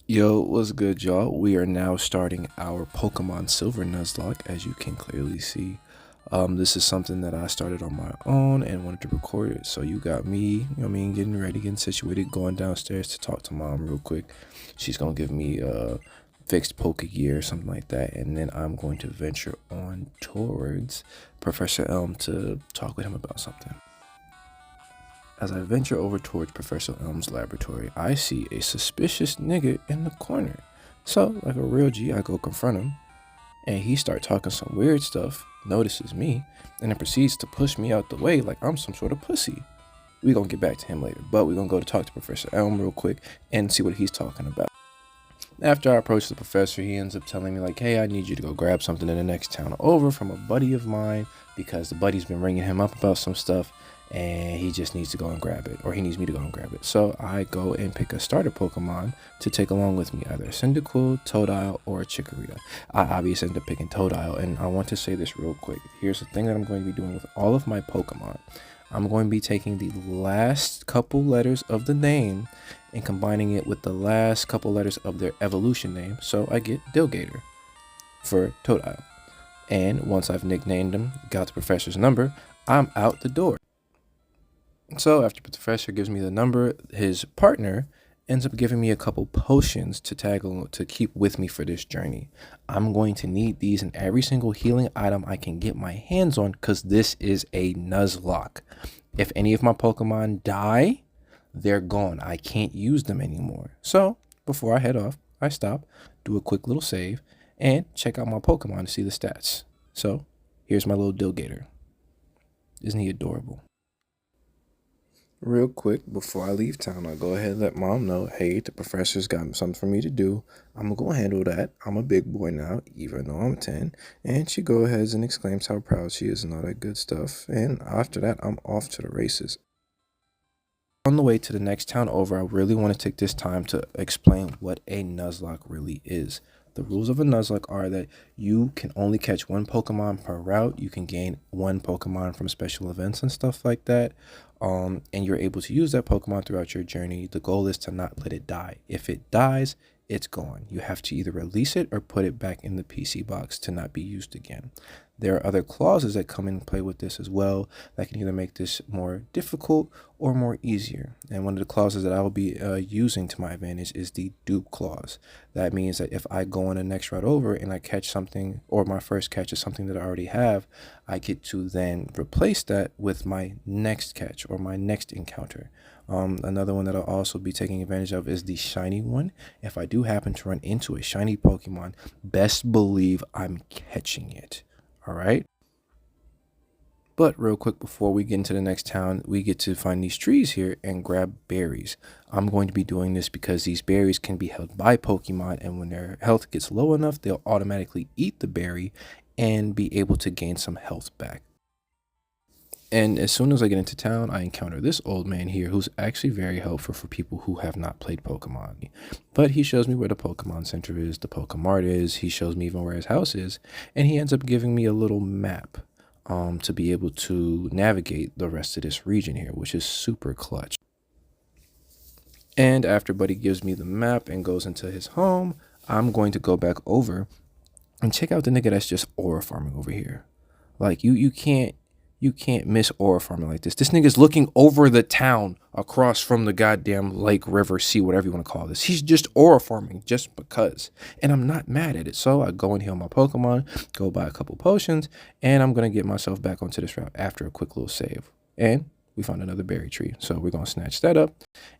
Yo, what's good, y'all? We are now starting our Pokemon Silver Nuzlocke, as you can clearly see. This is something that I started on my own and wanted to record it. So you got me, getting ready, getting situated, going downstairs to talk to mom real quick. She's gonna give me a fixed Poke Gear or something like that, and then I'm going to venture on towards Professor Elm to talk with him about something. As I venture over towards Professor Elm's laboratory, I see a suspicious nigga in the corner. So, like a real G, I go confront him, and he starts talking some weird stuff, notices me, and then proceeds to push me out the way like I'm some sort of pussy. We gonna get back to him later, but we gonna go to talk to Professor Elm real quick and see what he's talking about. After I approach the professor, he ends up telling me like, hey, I need you to go grab something in the next town over from a buddy of mine because the buddy's been ringing him up about some stuff and he just needs to go and grab it, or he needs me to go and grab it. So I go and pick a starter Pokemon to take along with me, either a Cyndaquil, Totodile, or a Chikorita. I obviously end up picking Totodile, and I want to say this real quick. Here's the thing that I'm going to be doing with all of my Pokemon. I'm going to be taking the last couple letters of the name and combining it with the last couple letters of their evolution name. So I get Dilgator for Totodile. And once I've nicknamed him, got the professor's number, I'm out the door. So after the professor gives me the number, his partner ends up giving me a couple potions to tag along to keep with me for this journey. I'm going to need these in every single healing item I can get my hands on because this is a Nuzlocke. If any of my Pokemon die, they're gone. I can't use them anymore. So before I head off, I stop, do a quick little save, and check out my Pokemon to see the stats. So here's my little Dilgator. Isn't he adorable? Real quick, before I leave town, I go ahead and let mom know, hey, the professor's got something for me to do. I'm going to handle that. I'm a big boy now, even though I'm 10. And she goes ahead and exclaims how proud she is and all that good stuff. And after that, I'm off to the races. On the way to the next town over, I really want to take this time to explain what a Nuzlocke really is. The rules of a Nuzlocke are that you can only catch one Pokemon per route. You can gain one Pokemon from special events and stuff like that. And you're able to use that Pokemon throughout your journey. The goal is to not let it die. If it dies, it's gone. You have to either release it or put it back in the PC box to not be used again. There are other clauses that come in play with this as well that can either make this more difficult or more easier. And one of the clauses that I will be using to my advantage is the dupe clause. That means that if I go on the next route over and I catch something, or my first catch is something that I already have, I get to then replace that with my next catch or my next encounter. Another one that I'll also be taking advantage of is the shiny one. If I do happen to run into a shiny Pokemon, best believe I'm catching it. All right. But real quick, before we get into the next town, we get to find these trees here and grab berries. I'm going to be doing this because these berries can be held by Pokemon, and when their health gets low enough, they'll automatically eat the berry and be able to gain some health back. And as soon as I get into town, I encounter this old man here who's actually very helpful for people who have not played Pokemon. But he shows me where the Pokemon Center is, the Pokemart is, he shows me even where his house is, and he ends up giving me a little map to be able to navigate the rest of this region here, which is super clutch. And after Buddy gives me the map and goes into his home, I'm going to go back over and check out the nigga that's just aura farming over here. Like, you can't miss aura farming like this. This nigga's looking over the town across from the goddamn lake, river, sea, whatever you want to call this. He's just aura farming just because. And I'm not mad at it. So I go and heal my Pokemon, go buy a couple potions, and I'm going to get myself back onto this route after a quick little save. And we found another berry tree. So we're going to snatch that up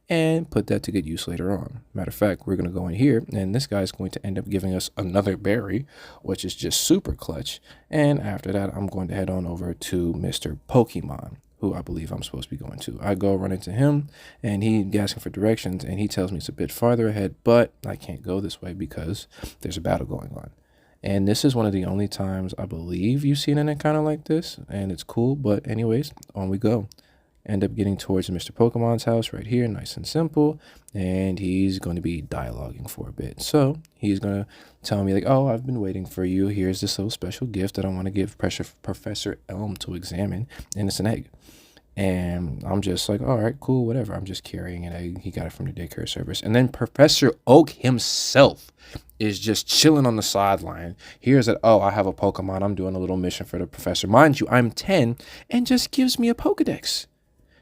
and put that to good use later on. Matter of fact, we're going to go in here, and this guy's going to end up giving us another berry, which is just super clutch. And after that, I'm going to head on over to Mr. Pokemon, who I believe I'm supposed to be going to. I go run into him, and he's asking for directions, and he tells me it's a bit farther ahead, but I can't go this way because there's a battle going on. And this is one of the only times I believe you've seen an encounter like this, and it's cool. But anyways, on we go. End up getting towards Mr. Pokemon's house right here, nice and simple, and he's going to be dialoguing for a bit. So he's going to tell me like, oh, I've been waiting for you. Here's this little special gift that I want to give Professor Elm to examine, and it's an egg. And I'm just like, all right, cool, whatever. I'm just carrying an egg. He got it from the daycare service. And then Professor Oak himself is just chilling on the sideline. Hears that, oh, I have a Pokemon. I'm doing a little mission for the professor. Mind you, I'm 10, and just gives me a Pokedex.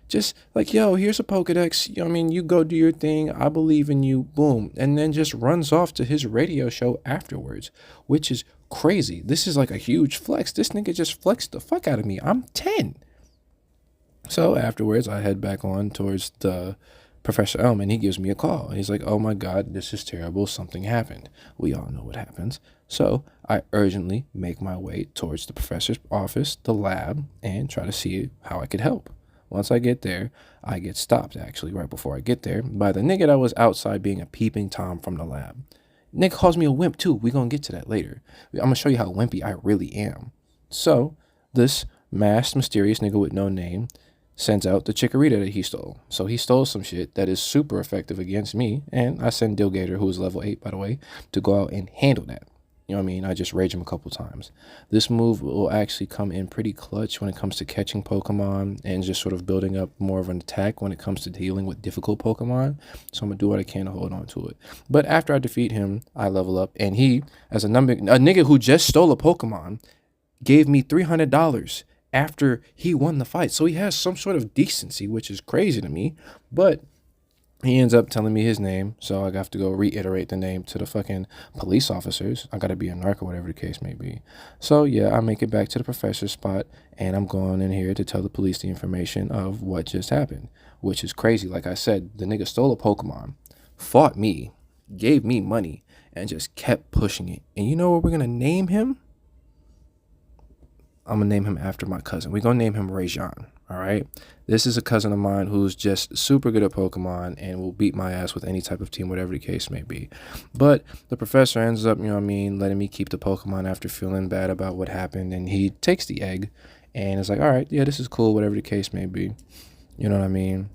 Just like, yo, here's a Pokedex. You know what I mean? You go do your thing. I believe in you. Boom. And then just runs off to his radio show afterwards, which is crazy. This is like a huge flex. This nigga just flexed the fuck out of me. I'm 10. So afterwards, I head back on towards the Professor Elm, and he gives me a call. And he's like, oh my God, this is terrible. Something happened. We all know what happens. So I urgently make my way towards the professor's office, the lab, and try to see how I could help. Once I get there, I get stopped, actually, right before I get there, by the nigga that was outside being a peeping Tom from the lab. Nick calls me a wimp, too. We're going to get to that later. I'm going to show you how wimpy I really am. So this masked, mysterious nigga with no name sends out the Chikorita that he stole. So he stole some shit that is super effective against me, and I send Dilgator, who is level 8, by the way, to go out and handle that. You know what I mean? I just rage him a couple times. This move will actually come in pretty clutch when it comes to catching Pokemon and just sort of building up more of an attack when it comes to dealing with difficult Pokemon. So I'm going to do what I can to hold on to it. But after I defeat him, I level up, and he, as a nigga who just stole a Pokemon, gave me $300 after he won the fight. So he has some sort of decency, which is crazy to me. But he ends up telling me his name, so I have to go reiterate the name to the fucking police officers. I gotta be a narc or whatever the case may be. So yeah, I make it back to the professor's spot, and I'm going in here to tell the police the information of what just happened, which is crazy. Like I said, the nigga stole a Pokemon, fought me, gave me money, and just kept pushing it. And you know what we're gonna name him? I'm gonna name him after my cousin. We're gonna name him Rajan. All right. This is a cousin of mine who's just super good at Pokemon and will beat my ass with any type of team, whatever the case may be. But the professor ends up, you know what I mean, letting me keep the Pokemon after feeling bad about what happened. And he takes the egg and is like, all right, yeah, this is cool, whatever the case may be. You know what I mean?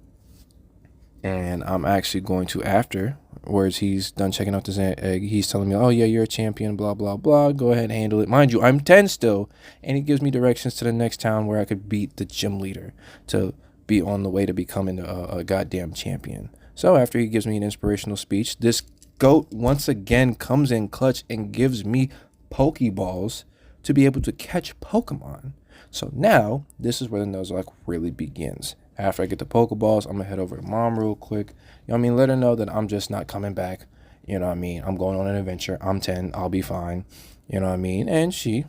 And I'm actually going to, afterwards, he's done checking out this egg. He's telling me, oh, yeah, you're a champion, blah, blah, blah. Go ahead and handle it. Mind you, I'm 10 still. And he gives me directions to the next town where I could beat the gym leader to be on the way to becoming a goddamn champion. So after he gives me an inspirational speech, this goat once again comes in clutch and gives me Pokeballs to be able to catch Pokemon. So now, this is where the Nuzlocke really begins. After I get the Pokeballs, I'm going to head over to Mom real quick. You know what I mean? Let her know that I'm just not coming back. You know what I mean? I'm going on an adventure. I'm 10. I'll be fine. You know what I mean? And she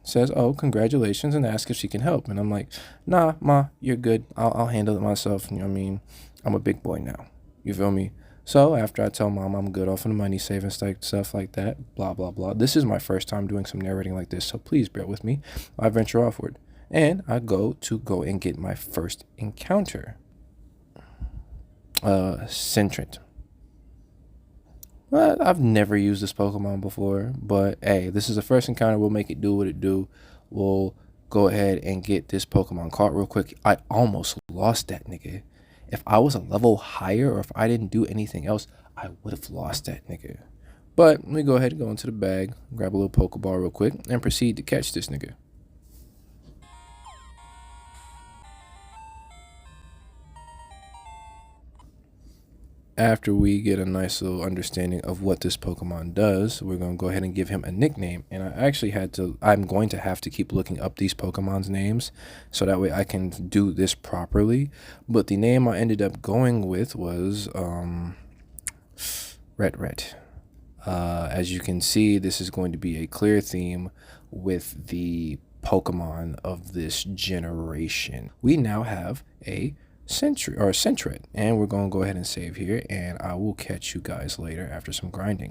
says, oh, congratulations, and asks if she can help. And I'm like, nah, Ma, you're good. I'll handle it myself. You know what I mean? I'm a big boy now. You feel me? So after I tell Mom I'm good off on the money, saving stuff like that, blah, blah, blah. This is my first time doing some narrating like this, so please bear with me. I venture offward. And I go and get my first encounter. Centret. Well, I've never used this Pokemon before, but hey, this is the first encounter. We'll make it do what it do. We'll go ahead and get this Pokemon caught real quick. I almost lost that nigga. If I was a level higher or if I didn't do anything else, I would have lost that nigga. But let me go ahead and go into the bag, grab a little Pokeball real quick, and proceed to catch this nigga. After we get a nice little understanding of what this Pokemon does, we're going to go ahead and give him a nickname. And I'm going to have to keep looking up these Pokemon's names so that way I can do this properly. But the name I ended up going with was Ret. As you can see, this is going to be a clear theme with the Pokemon of this generation. We now have a Centret, and we're going to go ahead and save here, and I will catch you guys later after some grinding.